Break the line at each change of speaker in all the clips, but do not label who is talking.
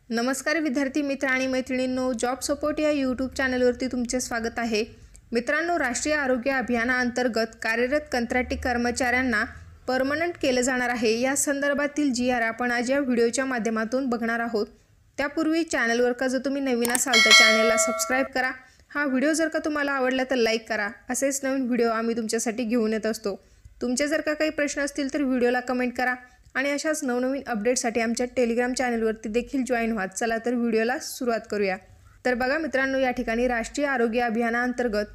नमस्कार विद्यार्थी मित्र आणि मैत्रिणींनो, जॉब सपोर्ट या यूट्यूब चॅनलवरती तुमचे स्वागत आहे। मित्रांनो, राष्ट्रीय आरोग्य अभियानाअंतर्गत कार्यरत कंत्राटी कर्मचाऱ्यांना परमनंट केले जाणार आहे। या संदर्भातील जी आर आपण आज या व्हिडिओच्या माध्यमातून बघणार आहोत। त्यापूर्वी चॅनलवर का जर तुम्ही नवीन असाल तर चॅनलला सबस्क्राइब करा। हा व्हिडिओ जर का तुम्हाला आवडला तर लाईक करा। असेच नवीन व्हिडिओ आम्ही तुमच्यासाठी घेऊन येत असतो। तुमचे जर का काही प्रश्न असतील तर व्हिडिओला कमेंट करा आणि अशाच नवनवीन अपडेट्ससाठी आमच्या टेलिग्राम चॅनलवरती देखील जॉइन व्हा। चला तर व्हिडिओला सुरुवात करूया। तर बघा मित्रांनो, या ठिकाणी राष्ट्रीय आरोग्य अभियानाअंतर्गत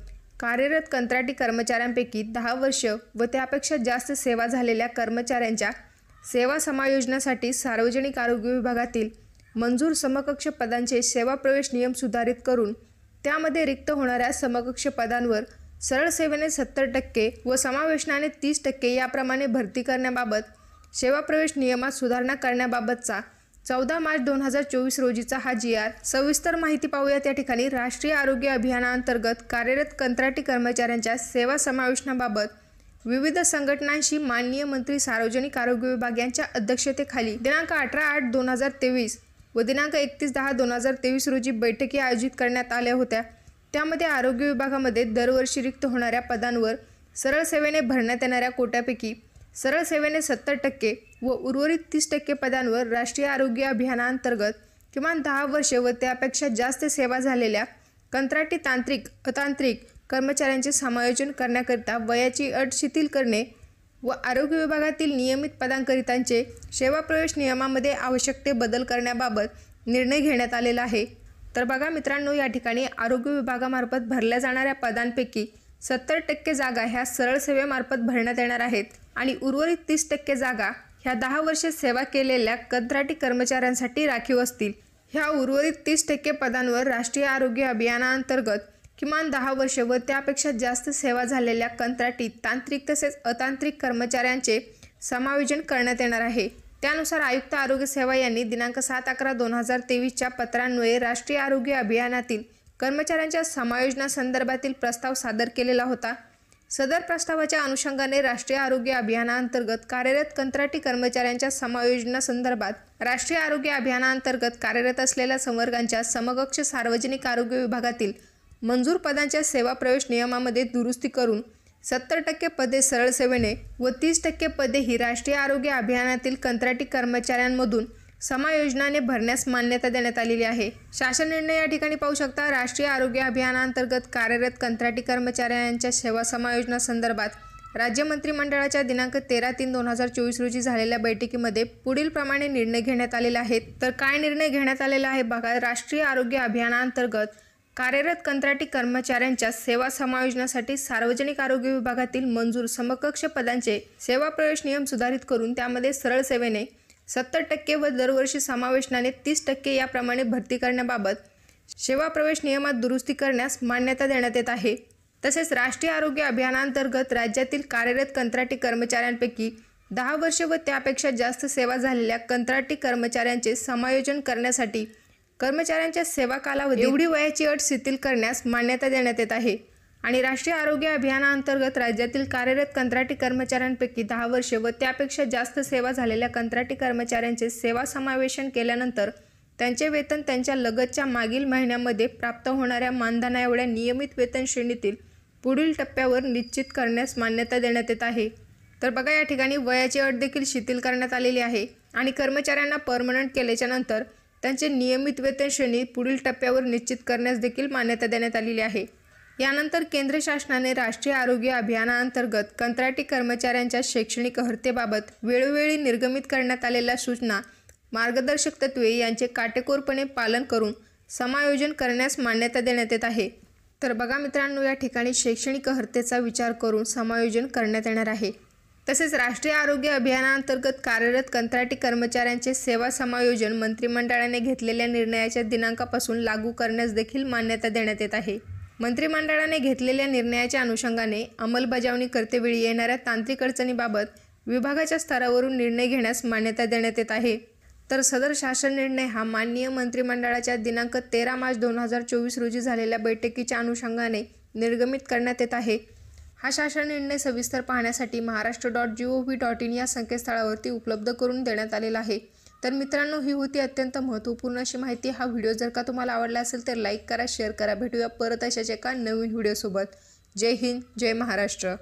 कार्यरत कंत्राटी कर्मचाऱ्यांपैकी 10 वर्ष व त्यापेक्षा जास्त सेवा झालेल्या कर्मचाऱ्यांच्या सेवा समायोजनासाठी सार्वजनिक आरोग्य विभागातील मंजूर समकक्ष पदांचे सेवा प्रवेश नियम सुधारित करून त्यामध्ये रिक्त होणाऱ्या समकक्ष पदांवर सरळ सेवेने 70% व समावेशनाने 30% याप्रमाणे भरती करण्याबाबत सेवा प्रवेश नियमात सुधारणा करण्याबाबतचा 14 मार्च 2024 रोजीचा हा जी.आर. सविस्तर माहिती पाहूया। त्या ठिकाणी राष्ट्रीय आरोग्य अभियानाअंतर्गत कार्यरत कंत्राटी कर्मचाऱ्यांच्या सेवा समावेशनाबाबत विविध संघटनांशी माननीय मंत्री सार्वजनिक आरोग्य विभाग यांच्या अध्यक्षतेखाली दिनांक 18/8/2023 व दिनांक 31/10/2023 रोजी बैठकी आयोजित करण्यात आल्या होत्या। त्यामध्ये आरोग्य विभागामध्ये दरवर्षी रिक्त होणाऱ्या पदांवर सरळ सेवेने भरण्यात येणाऱ्या कोट्यापैकी सरळ सेवेने 70% व उर्वरित 30% पदांवर राष्ट्रीय आरोग्य अभियानाअंतर्गत किमान 10 वर्षे व त्यापेक्षा जास्त सेवा झालेल्या कंत्राटी तांत्रिक अतांत्रिक कर्मचाऱ्यांचे समायोजन करण्याकरिता वयाची अट शिथिल करणे व आरोग्य विभागातील नियमित पदांकरितांचे सेवा प्रवेश नियमामध्ये आवश्यक ते बदल करण्याबाबत निर्णय घेण्यात आलेला आहे। तर बघा मित्रांनो, या ठिकाणी आरोग्य विभागामार्फत भरल्या जाणाऱ्या पदांपैकी 70% जागा ह्या सरळ सेवेमार्फत भरण्यात येणार आहेत आणि उर्वरित 30% जागा ह्या 10 वर्षे सेवा केलेल्या कंत्राटी कर्मचाऱ्यांसाठी राखीव असतील। ह्या उर्वरित 30% पदांवर राष्ट्रीय आरोग्य अभियानाअंतर्गत किमान 10 वर्षे व त्यापेक्षा जास्त सेवा झालेल्या कंत्राटी तांत्रिक तसेच अतांत्रिक कर्मचाऱ्यांचे समायोजन करण्यात येणार आहे। त्यानुसार आयुक्त आरोग्य सेवा यांनी दिनांक 7/11/2023 पत्रान्वये राष्ट्रीय आरोग्य अभियानातील कर्मचाऱ्यांच्या समायोजनासंदर्भातील प्रस्ताव सादर केलेला होता। सदर प्रस्तावाच्या अनुषंगाने राष्ट्रीय आरोग्य अभियानाअंतर्गत कार्यरत कंत्राटी कर्मचाऱ्यांच्या समायोजनासंदर्भात राष्ट्रीय आरोग्य अभियानाअंतर्गत कार्यरत असलेल्या संवर्गांच्या समकक्ष सार्वजनिक आरोग्य विभागातील मंजूर पदांच्या सेवा प्रवेश नियमामध्ये दुरुस्ती करून 70% पदे सरळ सेवेने व 30% पदे ही राष्ट्रीय आरोग्य अभियानातील कंत्राटी कर्मचाऱ्यांमधून समायोजनाने भरण्यास मान्यता देण्यात आलेली आहे। शासन निर्णय या ठिकाणी पाहू शकता। राष्ट्रीय आरोग्य अभियानाअंतर्गत कार्यरत कंत्राटी कर्मचाऱ्यांच्या सेवा समायोजनासंदर्भात राज्य मंत्रिमंडळाच्या दिनांक 13/3/2024 रोजी झालेल्या बैठकीमध्ये पुढील प्रमाणे निर्णय घेण्यात आलेले आहेत। तर काय निर्णय घेण्यात आलेला आहे बघा। राष्ट्रीय आरोग्य अभियानाअंतर्गत कार्यरत कंत्राटी कर्मचाऱ्यांच्या सेवा समायोजनासाठी सार्वजनिक आरोग्य विभागातील मंजूर समकक्ष पदांचे सेवा प्रवेश नियम सुधारित करून त्यामध्ये सरळ सेवेने 70% व दरवर्षी समावेशनाने 30% याप्रमाणे भरती करण्याबाबत सेवा प्रवेश नियमात दुरुस्ती करण्यास मान्यता देण्यात येत आहे। तसेच राष्ट्रीय आरोग्य अभियानाअंतर्गत राज्यातील कार्यरत कंत्राटी कर्मचाऱ्यांपैकी 10 वर्षे व त्यापेक्षा जास्त सेवा झालेल्या कंत्राटी कर्मचाऱ्यांचे समायोजन करण्यासाठी कर्मचाऱ्यांच्या सेवा कालावधी एवढी वयाची अट शिथिल करण्यास मान्यता देण्यात येत आहे। आणि राष्ट्रीय आरोग्य अभियानाअंतर्गत राज्यातील कार्यरत कंत्राटी कर्मचाऱ्यांपैकी 10 वर्षे व त्यापेक्षा जास्त सेवा झालेल्या कंत्राटी कर्मचाऱ्यांचे सेवा समावेशन केल्यानंतर त्यांचे वेतन त्यांच्या लगतच्या मागील महिन्यामध्ये प्राप्त होणाऱ्या मानधना एवढ्या नियमित वेतन श्रेणीतील पुढील टप्प्यावर निश्चित करण्यास मान्यता देण्यात येत आहे। तर बघा, या ठिकाणी वयाची अट देखील शिथिल करण्यात आलेली आहे आणि कर्मचाऱ्यांना परमनंट केल्याच्या नंतर त्यांचे नियमित वेतन श्रेणी पुढील टप्प्यावर निश्चित करण्यास देखील मान्यता देण्यात आलेली आहे। यानंतर केंद्र शासनाने राष्ट्रीय आरोग्य अभियानाअंतर्गत कंत्राटी कर्मचाऱ्यांच्या शैक्षणिक अर्हतेबाबत वेळोवेळी निर्गमित करण्यात आलेल्या सूचना मार्गदर्शक तत्त्वे यांचे काटेकोरपणे पालन करून समायोजन करण्यास मान्यता देण्यात येत आहे। तर बघा मित्रांनो, या ठिकाणी शैक्षणिक अर्हतेचा विचार करून समायोजन करण्यात येणार आहे। तसेच राष्ट्रीय आरोग्य अभियानाअंतर्गत कार्यरत कंत्राटी कर्मचाऱ्यांचे सेवा समायोजन मंत्रिमंडळाने घेतलेल्या निर्णयाच्या दिनांकापासून लागू करण्यास देखील मान्यता देण्यात येत आहे। मंत्रिमंडळाने घेतलेल्या निर्णयाच्या अनुषंगाने अंमलबजावणी करतेवेळी येणाऱ्या तांत्रिक अडचणीबाबत विभागाच्या स्तरावरून निर्णय घेण्यास मान्यता देण्यात येत आहे। तर सदर शासन निर्णय हा माननीय मंत्रिमंडळाच्या दिनांक 13 मार्च 2024 रोजी झालेल्या बैठकीच्या अनुषंगाने निर्गमित करण्यात येत आहे। हा शासन निर्णय सविस्तर पाहण्यासाठी महाराष्ट्र.gov.in या संकेतस्थळावरती उपलब्ध करून देण्यात आलेला आहे। तर मित्रांनो, ही होती अत्यंत महत्त्वपूर्ण अशी माहिती. हा व्हिडिओ जर का तुम्हाला आवडला असेल तर लाईक करा, शेअर करा. भेटूया परत अशाच एका नवीन व्हिडिओसोबत. जय हिंद, जय महाराष्ट्र.